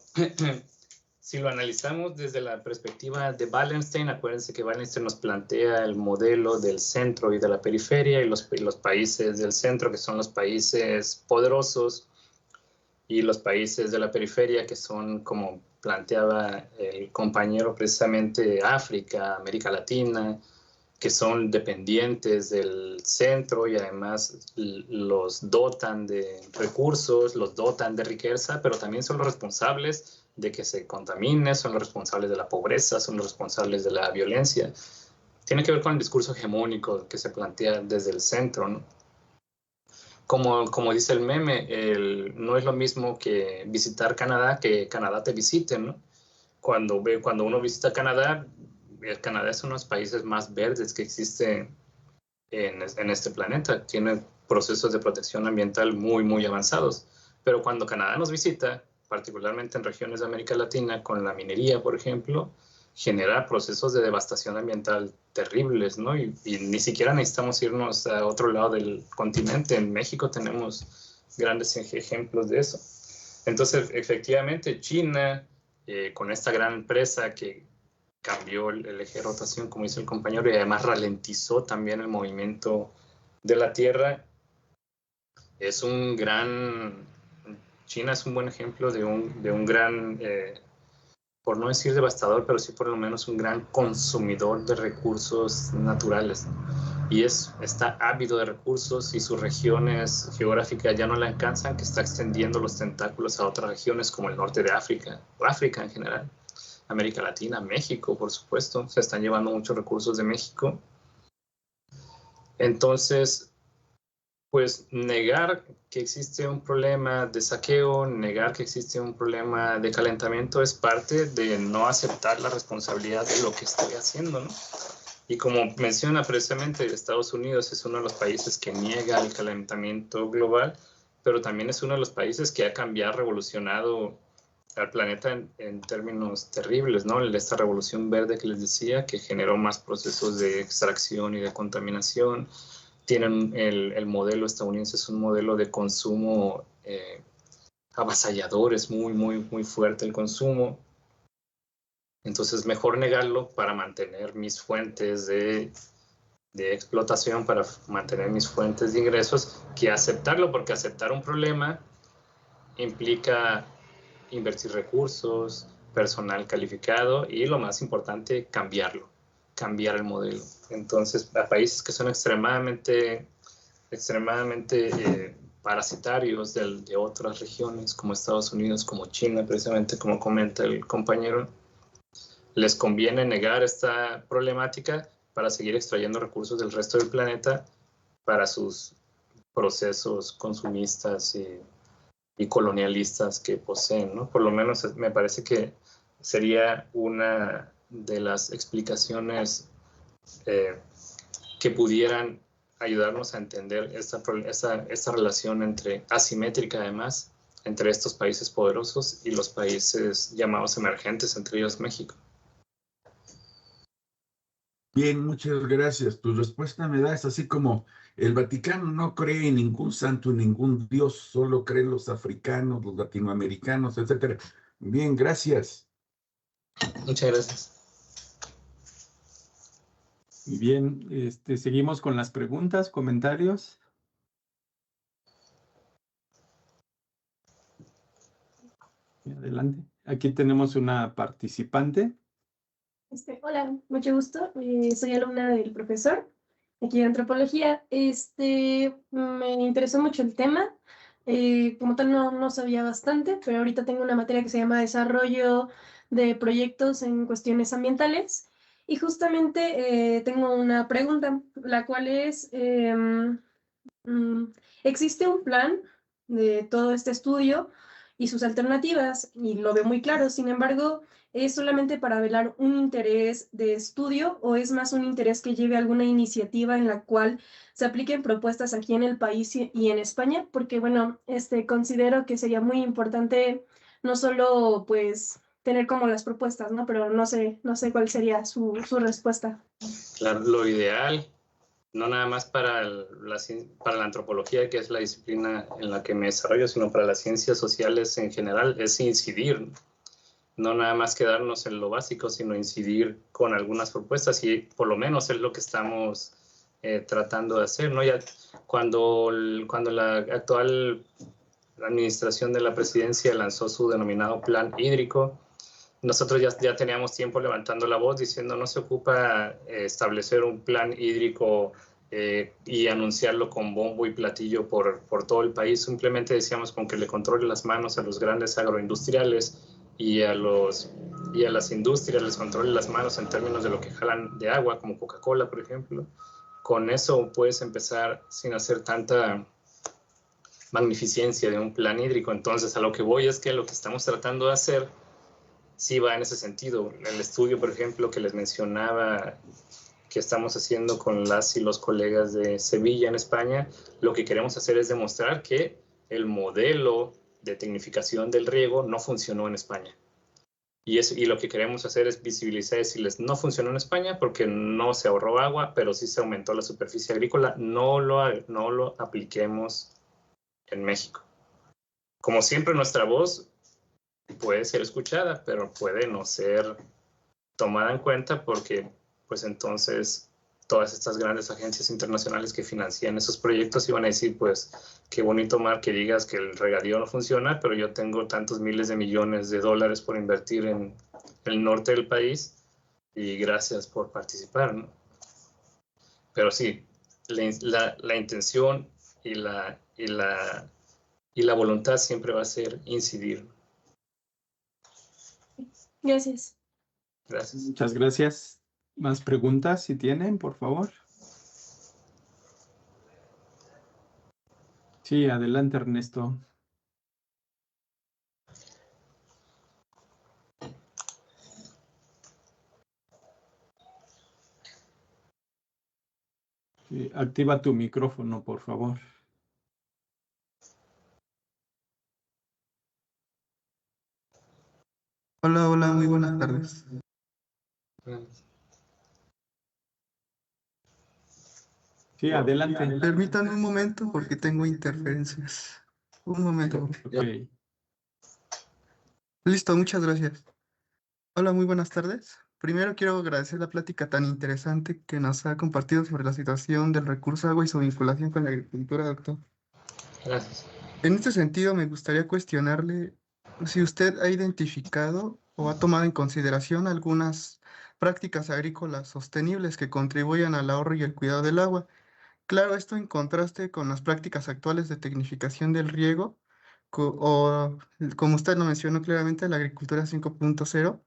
si lo analizamos desde la perspectiva de Wallenstein, acuérdense que Wallenstein nos plantea el modelo del centro y de la periferia, y los países del centro, que son los países poderosos, y los países de la periferia, que son, como planteaba el compañero, precisamente África, América Latina, que son dependientes del centro y además los dotan de recursos, los dotan de riqueza, pero también son los responsables de que se contamine, son los responsables de la pobreza, son los responsables de la violencia. Tiene que ver con el discurso hegemónico que se plantea desde el centro, ¿no? Como dice el meme, no es lo mismo que visitar Canadá que Canadá te visite, ¿no? Cuando uno visita Canadá, Canadá es uno de los países más verdes que existe en este planeta. Tiene procesos de protección ambiental muy, muy avanzados. Pero cuando Canadá nos visita, particularmente en regiones de América Latina, con la minería, por ejemplo, genera procesos de devastación ambiental terribles, ¿no? Y ni siquiera necesitamos irnos a otro lado del continente. En México tenemos grandes ejemplos de eso. Entonces, efectivamente, China, con esta gran empresa que cambió el eje de rotación, como dice el compañero, y además ralentizó también el movimiento de la Tierra, China es un buen ejemplo de un gran, por no decir devastador, pero sí por lo menos un gran consumidor de recursos naturales. Y está ávido de recursos y sus regiones geográficas ya no le alcanzan, que está extendiendo los tentáculos a otras regiones como el norte de África, o África en general, América Latina, México, por supuesto. Se están llevando muchos recursos de México. Entonces, pues negar que existe un problema de saqueo, negar que existe un problema de calentamiento es parte de no aceptar la responsabilidad de lo que estoy haciendo, ¿no? Y como menciona precisamente, Estados Unidos es uno de los países que niega el calentamiento global, pero también es uno de los países que ha cambiado, revolucionado al planeta en términos terribles, ¿no? Esta revolución verde que les decía, que generó más procesos de extracción y de contaminación. Tienen el modelo estadounidense, es un modelo de consumo avasallador, es muy, muy, muy fuerte el consumo. Entonces, mejor negarlo para mantener mis fuentes de explotación, para mantener mis fuentes de ingresos, que aceptarlo, porque aceptar un problema implica invertir recursos, personal calificado y, lo más importante, cambiar el modelo. Entonces, a países que son extremadamente parasitarios de otras regiones, como Estados Unidos, como China, precisamente como comenta el compañero, les conviene negar esta problemática para seguir extrayendo recursos del resto del planeta para sus procesos consumistas y colonialistas que poseen, ¿no? Por lo menos me parece que sería una de las explicaciones que pudieran ayudarnos a entender esta relación asimétrica, además, entre estos países poderosos y los países llamados emergentes, entre ellos México. Bien, muchas gracias. Tu respuesta me da es así como el Vaticano no cree en ningún santo, en ningún dios, solo creen los africanos, los latinoamericanos, etcétera. Bien, gracias. Muchas gracias. Muy bien, seguimos con las preguntas, comentarios. Adelante. Aquí tenemos una participante. Hola, mucho gusto. Soy alumna del profesor aquí de antropología. Me interesó mucho el tema. Como tal, no sabía bastante, pero ahorita tengo una materia que se llama Desarrollo de Proyectos en Cuestiones Ambientales. Y justamente tengo una pregunta, la cual es, ¿existe un plan de todo este estudio y sus alternativas? Y lo veo muy claro, sin embargo, ¿es solamente para velar un interés de estudio o es más un interés que lleve alguna iniciativa en la cual se apliquen propuestas aquí en el país y en España? Porque, bueno, considero que sería muy importante no solo, pues, tener como las propuestas, ¿no? Pero no sé cuál sería su respuesta. Claro, lo ideal, no nada más para la antropología, que es la disciplina en la que me desarrollo, sino para las ciencias sociales en general, es incidir, no nada más quedarnos en lo básico, sino incidir con algunas propuestas, y por lo menos es lo que estamos tratando de hacer, ¿no? Ya cuando la actual administración de la presidencia lanzó su denominado plan hídrico, nosotros ya teníamos tiempo levantando la voz diciendo no se ocupa establecer un plan hídrico y anunciarlo con bombo y platillo por todo el país. Simplemente decíamos con que le controle las manos a los grandes agroindustriales y a las industrias les controle las manos en términos de lo que jalan de agua, como Coca-Cola, por ejemplo. Con eso puedes empezar sin hacer tanta magnificencia de un plan hídrico. Entonces, a lo que voy es que lo que estamos tratando de hacer sí va en ese sentido. El estudio, por ejemplo, que les mencionaba que estamos haciendo con las y los colegas de Sevilla en España, lo que queremos hacer es demostrar que el modelo de tecnificación del riego no funcionó en España. Y lo que queremos hacer es visibilizar y decirles, no funcionó en España porque no se ahorró agua, pero sí se aumentó la superficie agrícola, no lo apliquemos en México. Como siempre, nuestra voz puede ser escuchada, pero puede no ser tomada en cuenta porque, pues entonces, todas estas grandes agencias internacionales que financian esos proyectos iban a decir, pues, qué bonito, Mar, que digas que el regadío no funciona, pero yo tengo tantos miles de millones de dólares por invertir en el norte del país y gracias por participar, ¿no? Pero sí, la intención y la voluntad siempre va a ser incidir. Gracias. Gracias. Muchas gracias. ¿Más preguntas si tienen, por favor? Sí, adelante, Ernesto. Sí, activa tu micrófono, por favor. Hola, muy buenas tardes. Sí, adelante. Permítanme un momento porque tengo interferencias. Un momento. Ok. Listo, muchas gracias. Hola, muy buenas tardes. Primero quiero agradecer la plática tan interesante que nos ha compartido sobre la situación del recurso agua y su vinculación con la agricultura, doctor. Gracias. En este sentido, me gustaría cuestionarle si usted ha identificado o ha tomado en consideración algunas prácticas agrícolas sostenibles que contribuyan al ahorro y el cuidado del agua. Claro, esto en contraste con las prácticas actuales de tecnificación del riego, o como usted lo mencionó claramente, la agricultura 5.0.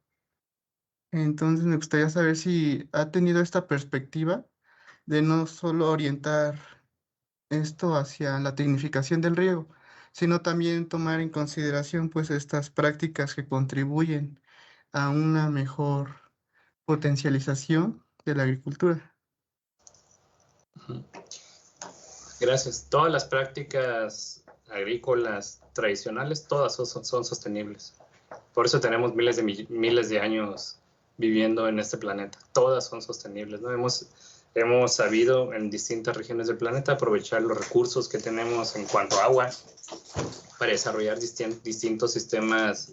Entonces me gustaría saber si ha tenido esta perspectiva de no solo orientar esto hacia la tecnificación del riego, sino también tomar en consideración pues estas prácticas que contribuyen a una mejor potencialización de la agricultura. Gracias. Todas las prácticas agrícolas tradicionales, todas son sostenibles. Por eso tenemos miles de años viviendo en este planeta. Todas son sostenibles, ¿no? Hemos sabido en distintas regiones del planeta aprovechar los recursos que tenemos en cuanto a agua para desarrollar distintos sistemas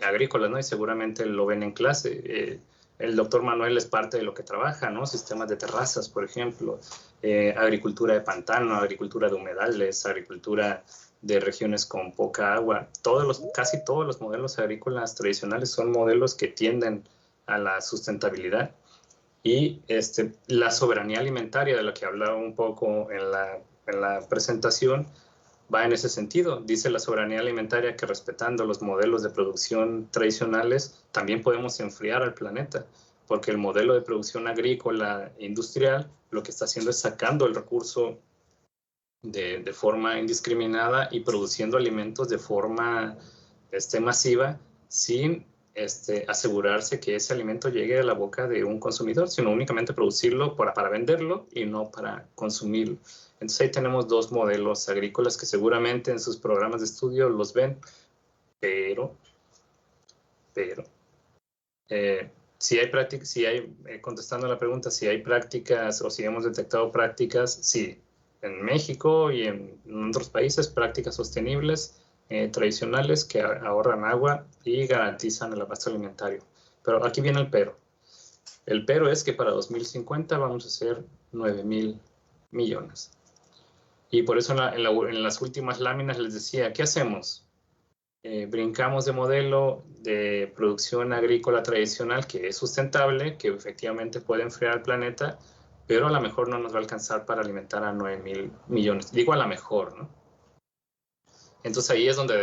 agrícolas, ¿no? Y seguramente lo ven en clase. el doctor Manuel es parte de lo que trabaja, ¿no? Sistemas de terrazas, por ejemplo, agricultura de pantano, agricultura de humedales, agricultura de regiones con poca agua. Casi todos los modelos agrícolas tradicionales son modelos que tienden a la sustentabilidad. Y la soberanía alimentaria, de la que hablaba un poco en la presentación, va en ese sentido. Dice la soberanía alimentaria que respetando los modelos de producción tradicionales también podemos enfriar al planeta, porque el modelo de producción agrícola industrial lo que está haciendo es sacando el recurso de forma indiscriminada y produciendo alimentos de forma masiva sin asegurarse que ese alimento llegue a la boca de un consumidor, sino únicamente producirlo para venderlo y no para consumirlo. Entonces ahí tenemos dos modelos agrícolas que seguramente en sus programas de estudio los ven, pero contestando a la pregunta, si hay prácticas o si hemos detectado prácticas, sí, en México y en otros países, prácticas sostenibles, tradicionales que ahorran agua y garantizan el abasto alimentario. Pero aquí viene el pero. El pero es que para 2050 vamos a hacer 9,000 millones. Y por eso en las últimas láminas les decía, ¿qué hacemos? Brincamos de modelo de producción agrícola tradicional que es sustentable, que efectivamente puede enfriar al planeta, pero a lo mejor no nos va a alcanzar para alimentar a 9,000 millones. Digo a lo mejor, ¿no? Entonces ahí es donde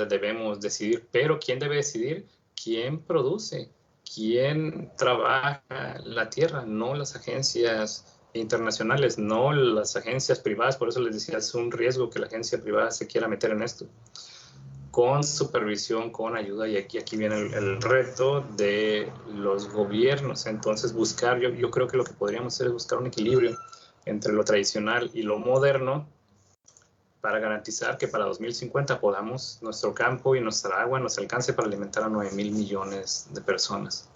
debemos decidir. Pero ¿quién debe decidir? ¿Quién produce? ¿Quién trabaja la tierra? No las agencias internacionales, no las agencias privadas. Por eso les decía, es un riesgo que la agencia privada se quiera meter en esto. Con supervisión, con ayuda, y aquí viene el reto de los gobiernos. Entonces yo creo que lo que podríamos hacer es buscar un equilibrio entre lo tradicional y lo moderno, para garantizar que para 2050 nuestro campo y nuestra agua nos alcance para alimentar a 9,000 millones de personas.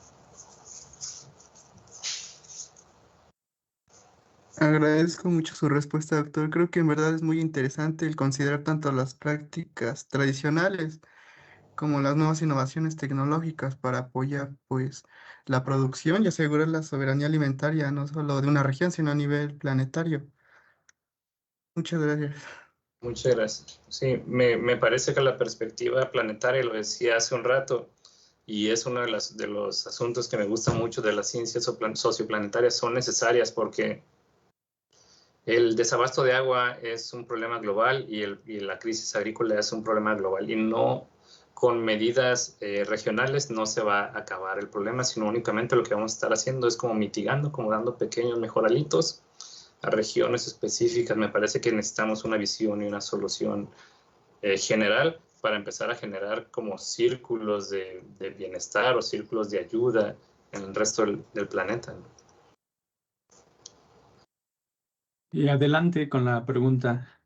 Agradezco mucho su respuesta, doctor. Creo que en verdad es muy interesante el considerar tanto las prácticas tradicionales como las nuevas innovaciones tecnológicas para apoyar, pues, la producción y asegurar la soberanía alimentaria, no solo de una región, sino a nivel planetario. Muchas gracias. Muchas gracias. Sí, me parece que la perspectiva planetaria, lo decía hace un rato, y es uno de los asuntos que me gusta mucho de las ciencias socioplanetarias, son necesarias porque el desabasto de agua es un problema global y la crisis agrícola es un problema global, y no con medidas regionales no se va a acabar el problema, sino únicamente lo que vamos a estar haciendo es como mitigando, como dando pequeños mejoralitos a regiones específicas. Me parece que necesitamos una visión y una solución general para empezar a generar como círculos de bienestar o círculos de ayuda en el resto del planeta, ¿no? Y adelante con la pregunta.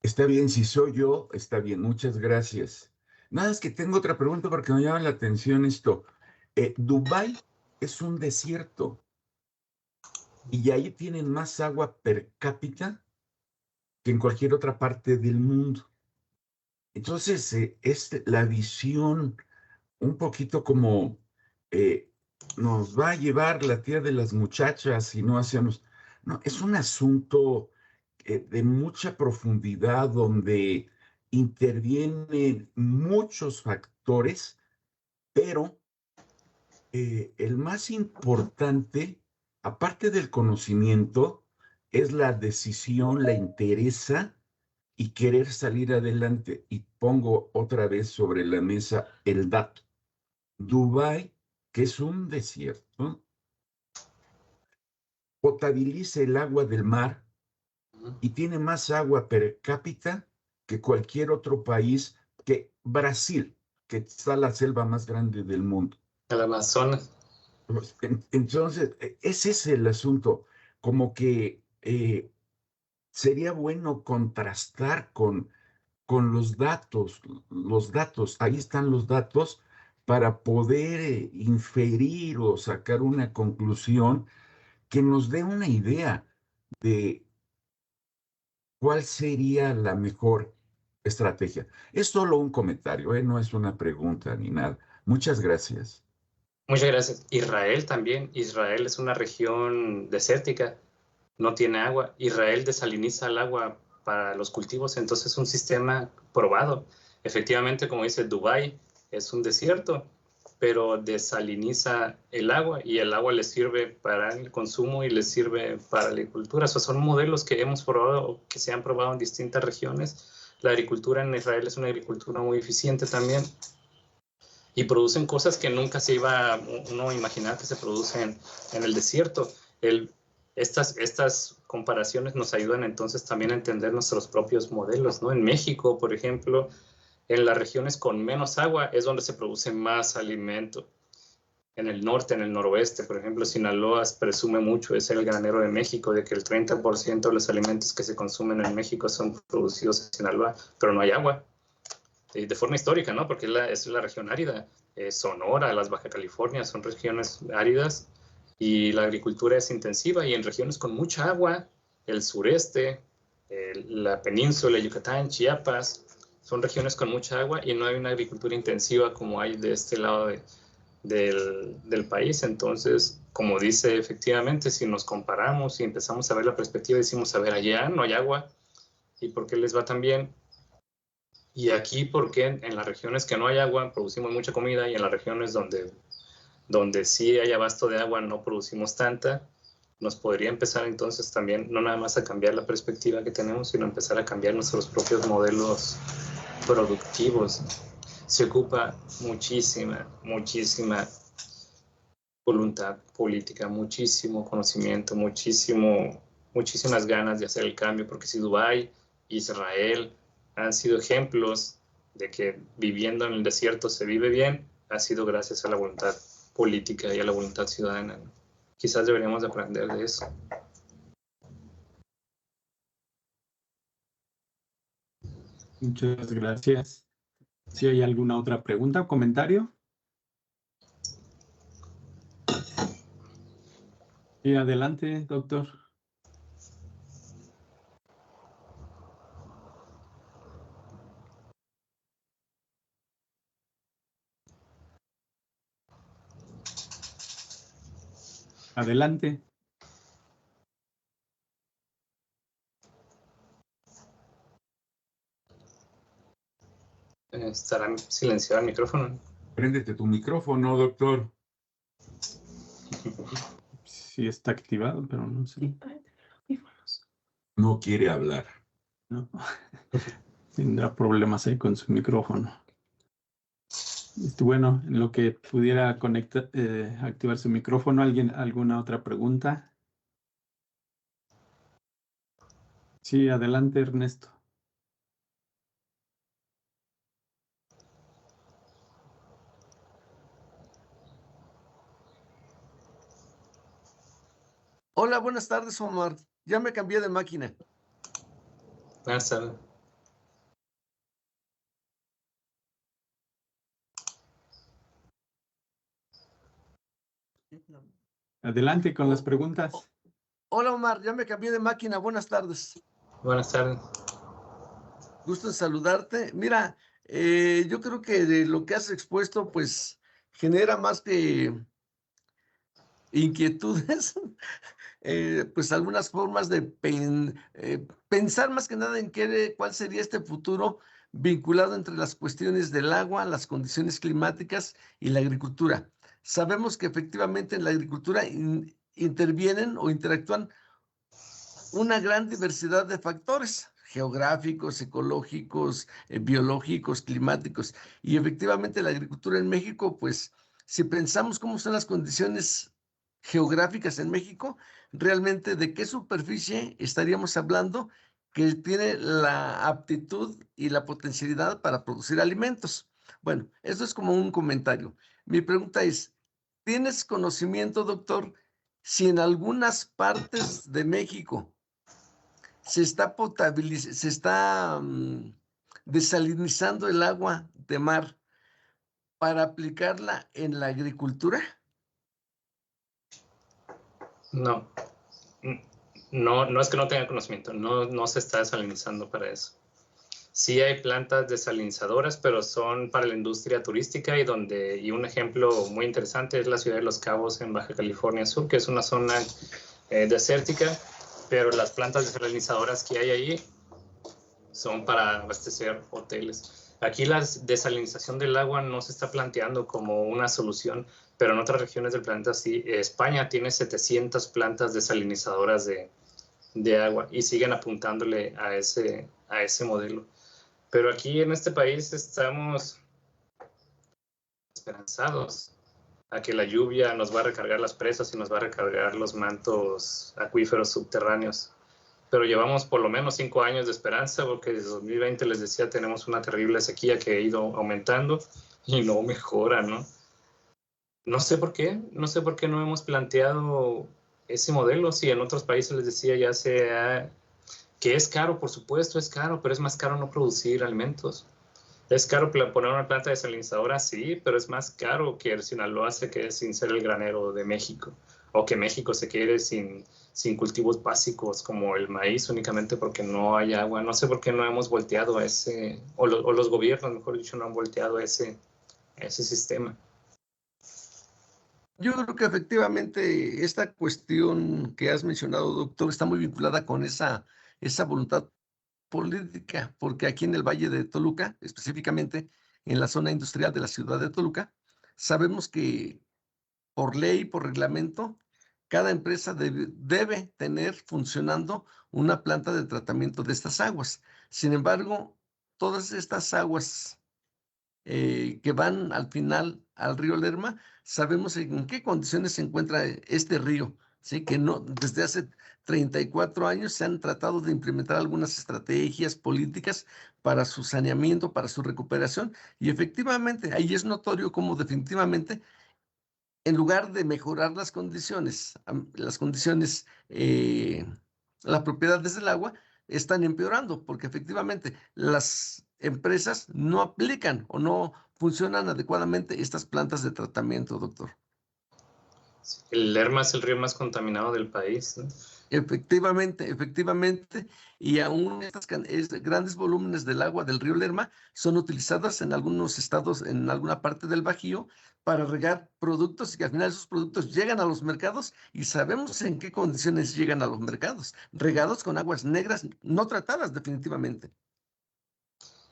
Está bien, si soy yo, está bien, muchas gracias. Nada, es que tengo otra pregunta porque me llama la atención esto. Dubái es un desierto y ahí tienen más agua per cápita que en cualquier otra parte del mundo. Entonces, es la visión un poquito como nos va a llevar la tía de las muchachas si no hacemos. No, es un asunto de mucha profundidad donde intervienen muchos factores, pero el más importante, aparte del conocimiento, es la decisión, la interesa y querer salir adelante. Y pongo otra vez sobre la mesa el dato. Dubái, que es un desierto, potabiliza el agua del mar y tiene más agua per cápita que cualquier otro país, que Brasil, que está la selva más grande del mundo. El Amazonas. Entonces, ese es el asunto. Como que sería bueno contrastar con los datos. Ahí están los datos para poder inferir o sacar una conclusión que nos dé una idea de cuál sería la mejor. estrategia. Es solo un comentario, no es una pregunta ni nada. Muchas gracias. Muchas gracias. Israel también. Israel es una región desértica, no tiene agua. Israel desaliniza el agua para los cultivos, entonces es un sistema probado. Efectivamente, como dice Dubái, es un desierto, pero desaliniza el agua y el agua le sirve para el consumo y le sirve para la agricultura. Esos son modelos que hemos probado, que se han probado en distintas regiones. La agricultura en Israel es una agricultura muy eficiente también y producen cosas que nunca se iba uno a imaginar que se producen en el desierto. Estas comparaciones nos ayudan entonces también a entender nuestros propios modelos, ¿no? En México, por ejemplo, en las regiones con menos agua es donde se produce más alimento. En el norte, en el noroeste, por ejemplo, Sinaloa presume mucho, es el granero de México, de que el 30% de los alimentos que se consumen en México son producidos en Sinaloa, pero no hay agua. De forma histórica, ¿no? Porque es la región árida. Sonora, las Baja California son regiones áridas y la agricultura es intensiva, y en regiones con mucha agua, el sureste, la península, Yucatán, Chiapas, son regiones con mucha agua y no hay una agricultura intensiva como hay de este lado del país. Entonces, como dice, efectivamente, si nos comparamos y empezamos a ver la perspectiva, decimos, a ver, allá no hay agua, ¿y por qué les va tan bien? Y aquí, porque en las regiones que no hay agua producimos mucha comida, y en las regiones donde sí hay abasto de agua no producimos tanta. Nos podría empezar entonces también, no nada más a cambiar la perspectiva que tenemos, sino empezar a cambiar nuestros propios modelos productivos. Se ocupa muchísima voluntad política, muchísimo conocimiento, muchísimas ganas de hacer el cambio, porque si Dubái, Israel han sido ejemplos de que viviendo en el desierto se vive bien, ha sido gracias a la voluntad política y a la voluntad ciudadana. Quizás deberíamos aprender de eso. Muchas gracias. Si hay alguna otra pregunta o comentario. Y adelante, doctor. Adelante. ¿Estará silenciado el micrófono? Préndete tu micrófono, doctor. Sí está activado, pero no sé. No quiere hablar. No. Tendrá problemas ahí con su micrófono. Bueno, en lo que pudiera activar su micrófono, ¿alguna otra pregunta? Sí, adelante, Ernesto. Hola, buenas tardes, Omar. Ya me cambié de máquina. Buenas tardes. Adelante con las preguntas. Hola, Omar. Ya me cambié de máquina. Buenas tardes. Buenas tardes. Gusto en saludarte. Mira, yo creo que de lo que has expuesto, pues, genera más que inquietudes, pues algunas formas de pensar más que nada en cuál sería este futuro vinculado entre las cuestiones del agua, las condiciones climáticas y la agricultura. Sabemos que efectivamente en la agricultura intervienen o interactúan una gran diversidad de factores geográficos, ecológicos, biológicos, climáticos. Y efectivamente la agricultura en México, pues si pensamos cómo son las condiciones geográficas en México, realmente de qué superficie estaríamos hablando que tiene la aptitud y la potencialidad para producir alimentos. Bueno, eso es como un comentario. Mi pregunta es, ¿tienes conocimiento, doctor, si en algunas partes de México se está desalinizando el agua de mar para aplicarla en la agricultura? No. No es que no tenga conocimiento, no se está desalinizando para eso. Sí hay plantas desalinizadoras, pero son para la industria turística y un ejemplo muy interesante es la ciudad de Los Cabos en Baja California Sur, que es una zona desértica, pero las plantas desalinizadoras que hay ahí son para abastecer hoteles. Aquí la desalinización del agua no se está planteando como una solución, pero en otras regiones del planeta sí. España tiene 700 plantas desalinizadoras de agua y siguen apuntándole a ese modelo. Pero aquí en este país estamos esperanzados a que la lluvia nos va a recargar las presas y nos va a recargar los mantos acuíferos subterráneos. Pero llevamos por lo menos 5 años de esperanza, porque desde 2020, les decía, tenemos una terrible sequía que ha ido aumentando y no mejora, ¿no? No sé por qué no hemos planteado ese modelo. Si en otros países, les decía, ya sea que es caro, por supuesto, es caro, pero es más caro no producir alimentos. Es caro poner una planta desalinizadora, sí, pero es más caro que Sinaloa se quede sin ser el granero de México, o que México se quede sin cultivos básicos como el maíz, únicamente porque no hay agua. No sé por qué no hemos volteado a ese, o los gobiernos, mejor dicho, no han volteado a ese sistema. Yo creo que efectivamente esta cuestión que has mencionado, doctor, está muy vinculada con esa voluntad política, porque aquí en el Valle de Toluca, específicamente en la zona industrial de la ciudad de Toluca, sabemos que por ley, por reglamento, cada empresa debe tener funcionando una planta de tratamiento de estas aguas. Sin embargo, todas estas aguas que van al final al río Lerma, sabemos en qué condiciones se encuentra este río, ¿sí? Que no, desde hace 34 años se han tratado de implementar algunas estrategias políticas para su saneamiento, para su recuperación, y efectivamente ahí es notorio cómo definitivamente, en lugar de mejorar las condiciones, las propiedades del agua, están empeorando, porque efectivamente las empresas no aplican o no funcionan adecuadamente estas plantas de tratamiento, doctor. El Lerma es el río más contaminado del país, ¿no? Efectivamente, y aún estas grandes volúmenes del agua del río Lerma son utilizadas en algunos estados, en alguna parte del Bajío, para regar productos, y que al final esos productos llegan a los mercados y sabemos en qué condiciones llegan a los mercados, regados con aguas negras no tratadas definitivamente.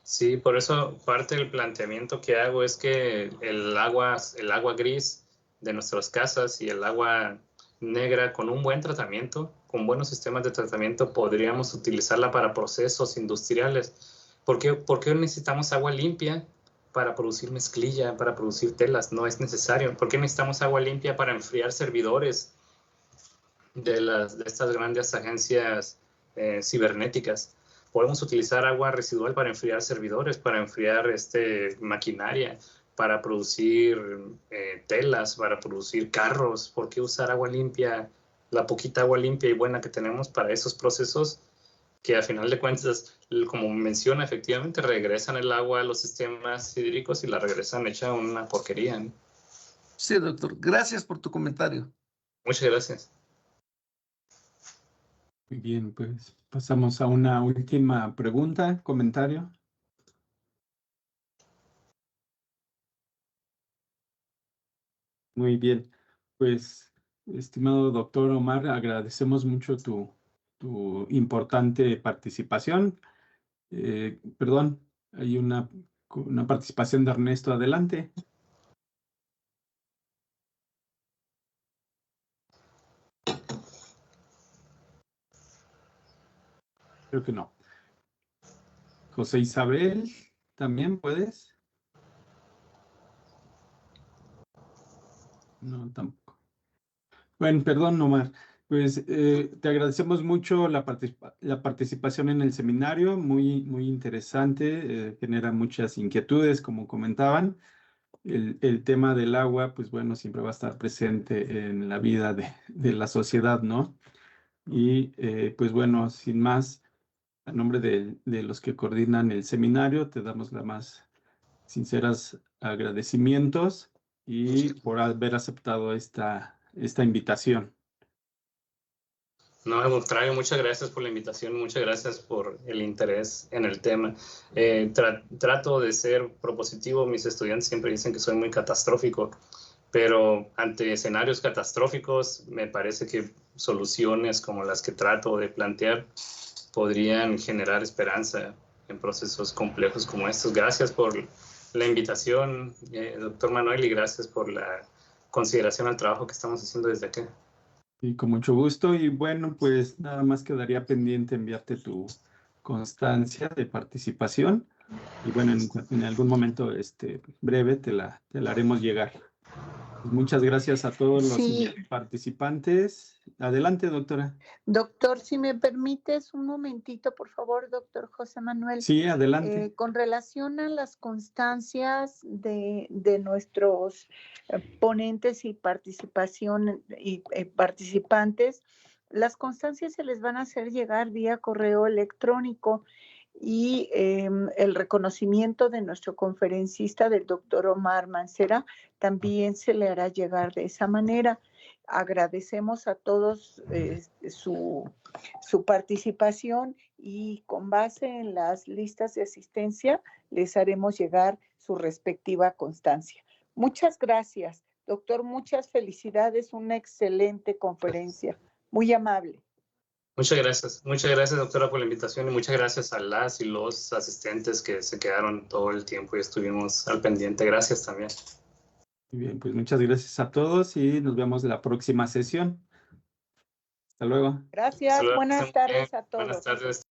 Sí, por eso parte del planteamiento que hago es que el agua gris de nuestras casas y el agua negra, con un buen tratamiento, con buenos sistemas de tratamiento, podríamos utilizarla para procesos industriales. ¿Por qué necesitamos agua limpia para producir mezclilla, para producir telas? No es necesario. ¿Por qué necesitamos agua limpia para enfriar servidores de estas grandes agencias cibernéticas? Podemos utilizar agua residual para enfriar servidores, para enfriar maquinaria, para producir telas, para producir carros. ¿Por qué usar agua limpia, la poquita agua limpia y buena que tenemos para esos procesos que a final de cuentas, como menciona, efectivamente regresan el agua a los sistemas hídricos y la regresan hecha una porquería, ¿no? Sí, doctor. Gracias por tu comentario. Muchas gracias. Muy bien, pues pasamos a una última pregunta, comentario. Muy bien, pues estimado doctor Omar, agradecemos mucho tu importante participación. Perdón, hay una participación de Ernesto, adelante. Creo que no. José Isabel, ¿también puedes? No, tampoco. Bueno, perdón, Omar. Pues te agradecemos mucho la participación en el seminario, muy interesante, genera muchas inquietudes, como comentaban. El tema del agua, pues bueno, siempre va a estar presente en la vida de la sociedad, ¿no? Y pues bueno, sin más, a nombre de los que coordinan el seminario, te damos las más sinceras agradecimientos y por haber aceptado esta invitación. No, al contrario, muchas gracias por la invitación, muchas gracias por el interés en el tema. Trato de ser propositivo, mis estudiantes siempre dicen que soy muy catastrófico, pero ante escenarios catastróficos me parece que soluciones como las que trato de plantear podrían generar esperanza en procesos complejos como estos. Gracias por la invitación, doctor Manuel, y gracias por la consideración al trabajo que estamos haciendo desde acá. Y con mucho gusto. Y bueno, pues nada más quedaría pendiente enviarte tu constancia de participación. Y bueno, en algún momento breve te la haremos llegar. Pues muchas gracias a todos los participantes. Adelante, doctora. Doctor, si me permites un momentito, por favor, doctor José Manuel. Sí, adelante. Con relación a las constancias de nuestros ponentes y participantes, las constancias se les van a hacer llegar vía correo electrónico y el reconocimiento de nuestro conferencista, del doctor Omar Mancera, también se le hará llegar de esa manera. Agradecemos a todos su participación y con base en las listas de asistencia les haremos llegar su respectiva constancia. Muchas gracias, doctor. Muchas felicidades. Una excelente conferencia. Muy amable. Muchas gracias, doctora, por la invitación y muchas gracias a las y los asistentes que se quedaron todo el tiempo y estuvimos al pendiente. Gracias también. Muy bien, pues muchas gracias a todos y nos vemos en la próxima sesión. Hasta luego. Gracias. Buenas tardes a todos. Buenas tardes.